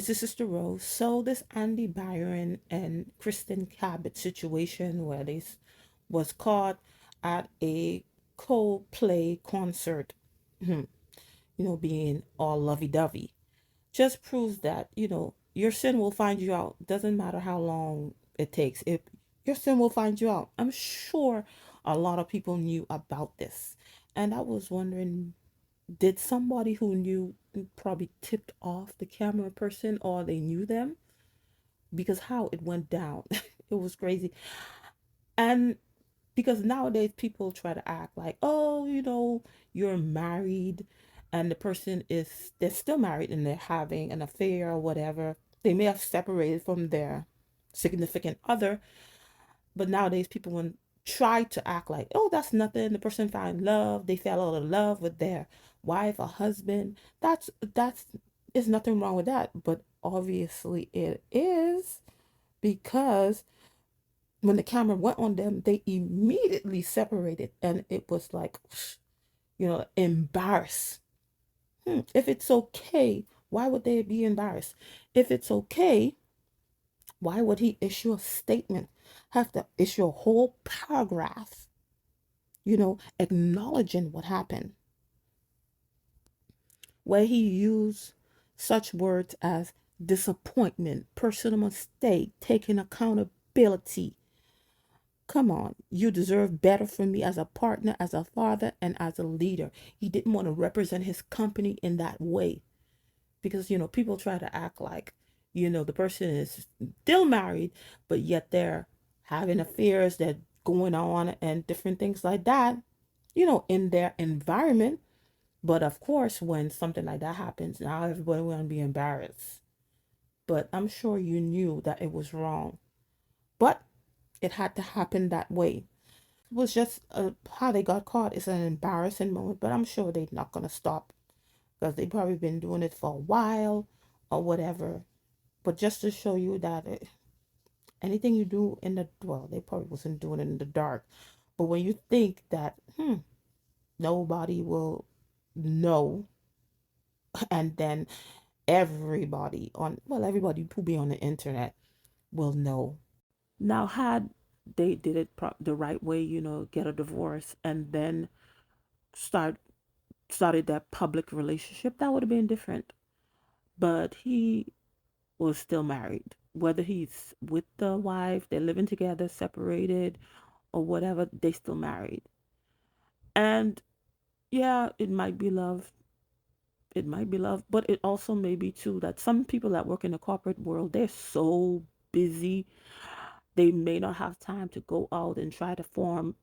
It's a Sister Rose. So this Andy Byron and Kristin Cabot situation where they was caught at a Coldplay concert, being all lovey-dovey, just proves that, your sin will find you out. Doesn't matter how long it takes. If your sin will find you out. I'm sure a lot of people knew about this. And I was wondering, did somebody who knew probably tipped off the camera person or they knew them? Because how it went down, it was crazy. And because nowadays people try to act like, oh, you're married and the person is, they're still married and they're having an affair or whatever. They may have separated from their significant other, but nowadays people want try to act like, oh, that's nothing. The person found love. They fell out of love with their wife or husband. That's there's nothing wrong with that. But obviously it is, because when the camera went on them, they immediately separated, and it was like, embarrassed. If it's okay, why would they be embarrassed? If it's okay, why would he issue a statement? Have to issue a whole paragraph, acknowledging what happened, where he used such words as disappointment, personal mistake, taking accountability. Come on, you deserve better from me as a partner, as a father, and as a leader. He didn't want to represent his company in that way, because, people try to act like, the person is still married, but yet they're having affairs that going on and different things like that, in their environment. But of course, when something like that happens, now everybody want to be embarrassed. But I'm sure you knew that it was wrong. But it had to happen that way. It was just how they got caught is an embarrassing moment, but I'm sure they're not going to stop, because they probably been doing it for a while or whatever. But just to show you that anything you do in the, well, they probably wasn't doing it in the dark. But when you think that, nobody will know, and then everybody who be on the internet will know. Now, had they did it the right way, get a divorce and then start started that public relationship, that would have been different. But he was still married, whether he's with the wife, they're living together, separated, or whatever, they still married. And yeah, it might be love. It might be love, but it also may be too that some people that work in the corporate world, they're so busy, they may not have time to go out and try to form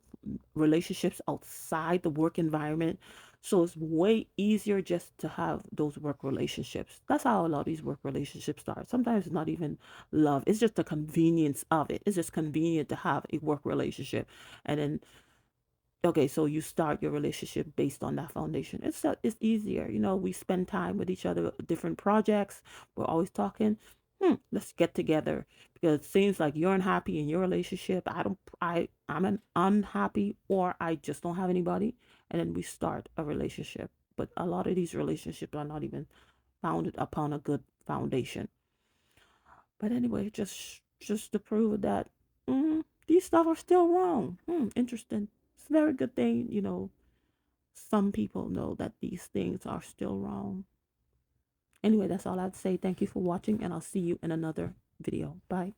relationships outside the work environment. So it's way easier just to have those work relationships. That's how a lot of these work relationships start. Sometimes it's not even love, it's just the convenience of it. It's just convenient to have a work relationship. And then, okay, so you start your relationship based on that foundation. It's easier. We spend time with each other, different projects. We're always talking. Let's get together, because it seems like you're unhappy in your relationship. I'm an unhappy, or I just don't have anybody, and then we start a relationship. But a lot of these relationships are not even founded upon a good foundation. But anyway, just to prove that, these stuff are still wrong. Interesting. It's a very good thing, some people know that these things are still wrong. Anyway, that's all I'd say. Thank you for watching, and I'll see you in another video. Bye.